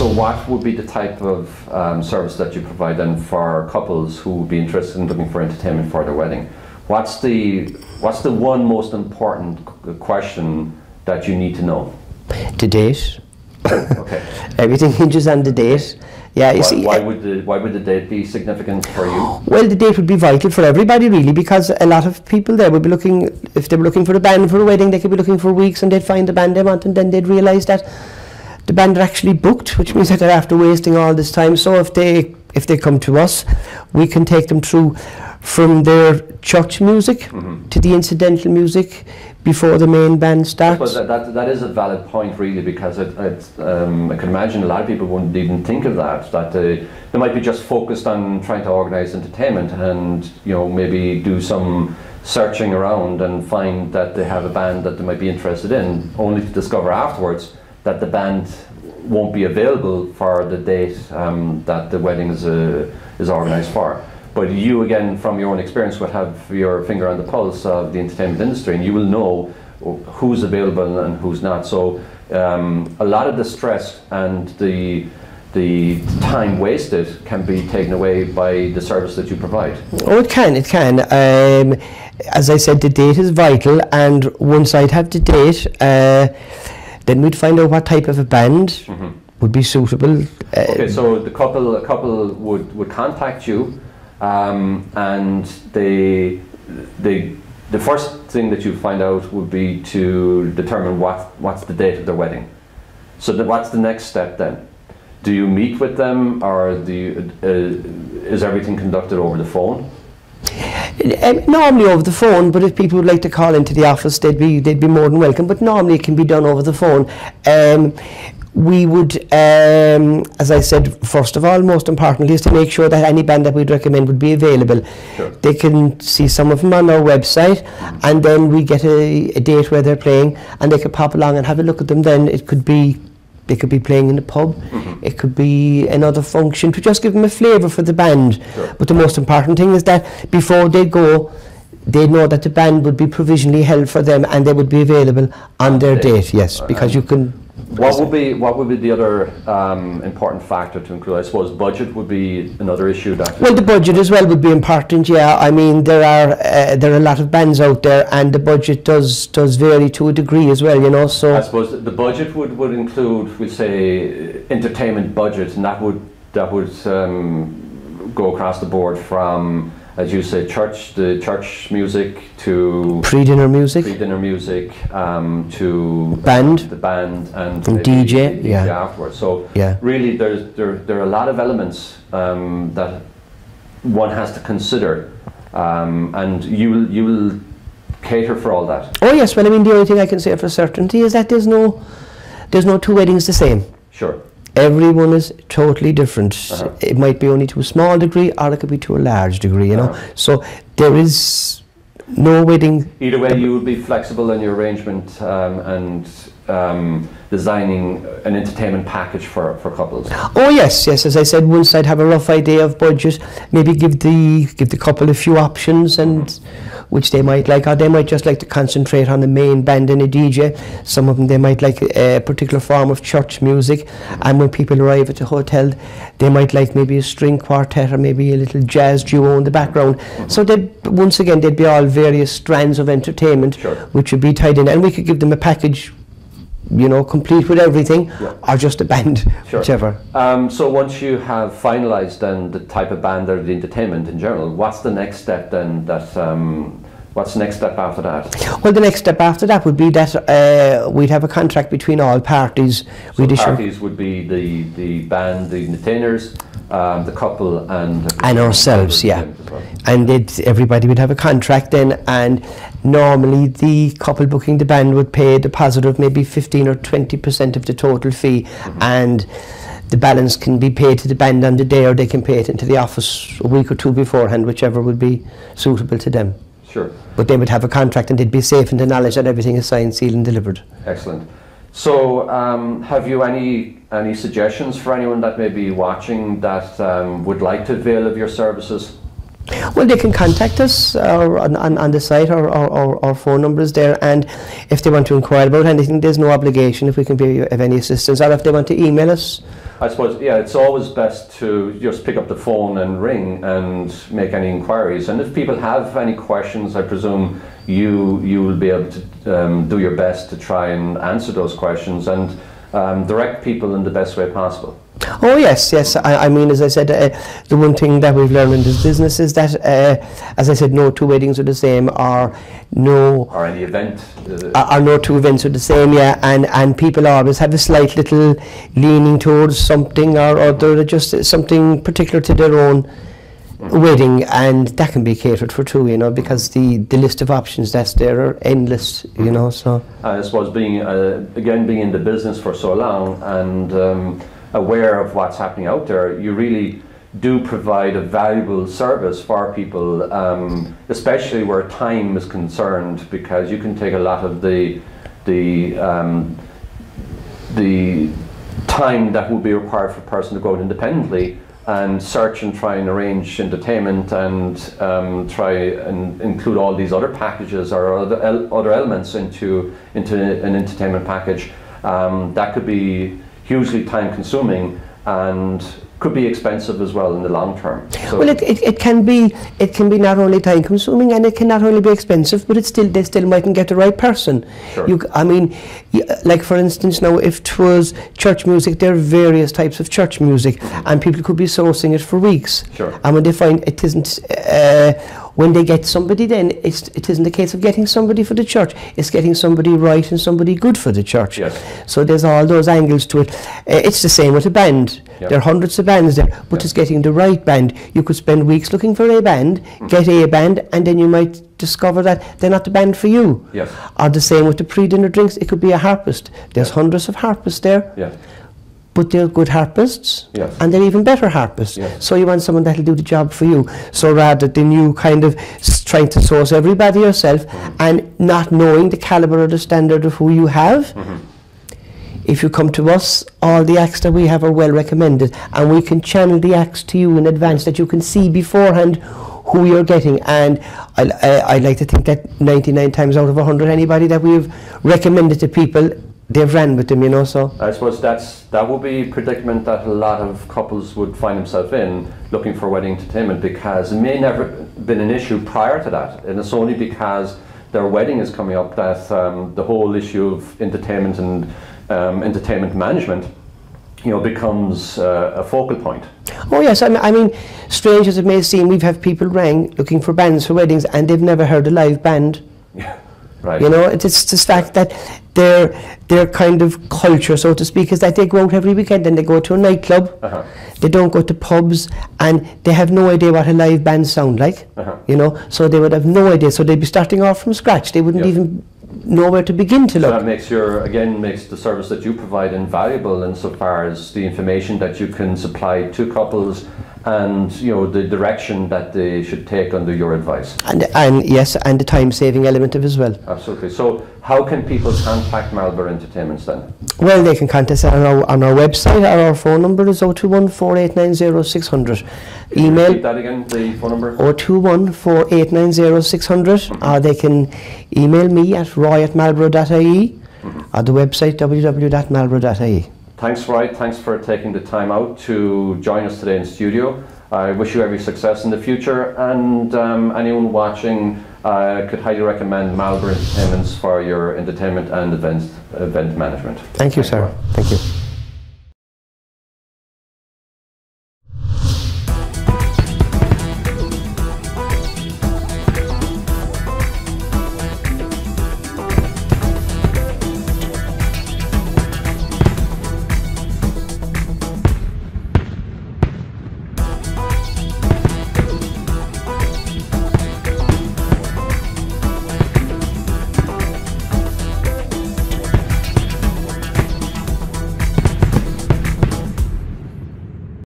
So what would be the type of service that you provide then for couples who would be interested in looking for entertainment for their wedding? What's the one most important question that you need to know? The date. Okay. Everything hinges on the date. Yeah, you see. Why would the date be significant for you? Well, the date would be vital for everybody really, because a lot of people there would be looking, if they were looking for a band for a wedding, they could be looking for weeks and they'd find the band they want, and then they'd realise that the band are actually booked, which means that they're after wasting all this time. So if they come to us, we can take them through from their church music to the incidental music before the main band starts. But that is a valid point really, because I can imagine a lot of people wouldn't even think of that they might be just focused on trying to organise entertainment and maybe do some searching around and find that they have a band that they might be interested in, only to discover afterwards that the band won't be available for the date that the wedding is organised for. But you, again, from your own experience, would have your finger on the pulse of the entertainment industry, and you will know who's available and who's not. So a lot of the stress and the time wasted can be taken away by the service that you provide. Oh, it can. As I said, the date is vital, and once I'd have the date, then we'd find out what type of a band would be suitable. Okay, so a couple would contact you. And the first thing that you find out would be to determine what's the date of their wedding. So what's the next step then? Do you meet with them, or is everything conducted over the phone? Normally over the phone, but if people would like to call into the office, they'd be more than welcome. But normally it can be done over the phone. We would, as I said, first of all, most importantly, is to make sure that any band that we'd recommend would be available. Sure. They can see some of them on our website, and then we get a date where they're playing, and they could pop along and have a look at them. Then they could be playing in the pub, it could be another function, to just give them a flavour for the band. Sure. But the most important thing is that before they go, they know that the band would be provisionally held for them, and they would be available on their date. Yes, because you can. What would be the other important factor to include? I suppose budget would be another issue. Well, the budget as well would be important. Yeah, I mean there are a lot of bands out there, and the budget does vary to a degree as well. So I suppose the budget would include, we'll say, entertainment budget, and that would go across the board from, as you say, the church music to pre-dinner music, to the band and DJ, afterwards. So really, there are a lot of elements that one has to consider, and you will cater for all that. Oh yes, well, I mean, the only thing I can say for certainty is that there's no two weddings the same. Sure. Everyone is totally different. It might be only to a small degree, or it could be to a large degree, So there is no wedding. Either way, you would be flexible in your arrangement and designing an entertainment package for couples. Oh yes, as I said, once I'd have a rough idea of budget, maybe give the couple a few options, and which they might like, or they might just like to concentrate on the main band and a DJ. Some of them, they might like a particular form of church music, and when people arrive at the hotel, they might like maybe a string quartet or maybe a little jazz duo in the background. So once again, they'd be all various strands of entertainment, which would be tied in, and we could give them a package, complete with everything, or just a band, whichever. So once you have finalised then the type of band or the entertainment in general, what's the next step then? What's the next step after that? Well, the next step after that would be that we'd have a contract between all parties. So parties would be the band, the entertainers, the couple, and ourselves, and everybody would have a contract then, and normally the couple booking the band would pay a deposit of maybe 15 or 20% of the total fee, and the balance can be paid to the band on the day, or they can pay it into the office a week or two beforehand, whichever would be suitable to them. Sure. But they would have a contract, and they'd be safe in the knowledge that everything is signed, sealed and delivered. Excellent. So have you any suggestions for anyone that may be watching that would like to avail of your services? Well, they can contact us on the site, or our phone number is there, and if they want to inquire about anything, there's no obligation if we can be of any assistance, or if they want to email us, I suppose, yeah, it's always best to just pick up the phone and ring and make any inquiries. And if people have any questions, I presume you will be able to do your best to try and answer those questions and direct people in the best way possible. Oh yes, yes. I mean, as I said, the one thing that we've learned in this business is that, as I said, no two weddings are the same, or any event. Or no two events are the same, yeah. And people always have a slight little leaning towards something or other, just something particular to their own wedding, and that can be catered for too, you know, because the list of options that's there are endless, you know. So I suppose being in the business for so long and aware of what's happening out there, you really do provide a valuable service for people, especially where time is concerned, because you can take a lot of the time that would be required for a person to go out independently and search and try and arrange entertainment and try and include all these other packages or other elements into an entertainment package. That could be hugely time consuming and could be expensive as well in the long term. So well, it can be not only time consuming, and it can not only be expensive, but they still mightn't get the right person. Sure. I mean, like for instance, now if it was church music, there are various types of church music, and people could be sourcing it for weeks. Sure. And when they find it isn't, when they get somebody, then it isn't a case of getting somebody for the church. It's getting somebody right and somebody good for the church. Yes. So there's all those angles to it. It's the same with a band. Yep. There are hundreds of bands there, but Yep. it's getting the right band. You could spend weeks looking for a band, get a band, and then you might discover that they're not the band for you. Yes. Or the same with the pre-dinner drinks. It could be a harpist. There's hundreds of harpists there. Yeah. But they're good harpists, Yes. and they're even better harpists. Yes. So you want someone that'll do the job for you. So rather than you kind of trying to source everybody yourself and not knowing the caliber or the standard of who you have, if you come to us, all the acts that we have are well recommended, and we can channel the acts to you in advance, that you can see beforehand who you're getting. And I like to think that 99 times out of 100, anybody that we've recommended to people, they've ran with them, you know. So I suppose that would be a predicament that a lot of couples would find themselves in, looking for wedding entertainment, because it may never been an issue prior to that, and it's only because their wedding is coming up that the whole issue of entertainment and entertainment management, you know, becomes a focal point. oh yes, I mean, strange as it may seem, we've had people rang looking for bands for weddings, and they've never heard a live band. Right. You know, it's the fact that their kind of culture, so to speak, is that they go out every weekend and they go to a nightclub. They don't go to pubs, and they have no idea what a live band sound like. You know, so they would have no idea. So they'd be starting off from scratch. They wouldn't even know where to begin to So look. that makes the service that you provide invaluable insofar as the information that you can supply to couples, and you know the direction that they should take under your advice. And yes, and the time-saving element of it as well. Absolutely. So how can people contact Marlborough Entertainments then? Well, they can contact us on our website, or our phone number is 021 4890 600. Email. Repeat that again, the phone number? 021 4890 600, or they can email me at roy@marlborough.ie, or the website www.marlborough.ie. Thanks, Roy. Thanks for taking the time out to join us today in studio. I wish you every success in the future, and anyone watching could highly recommend Marlborough Entertainments for your entertainment and event management. Thank you, sir. Thank you.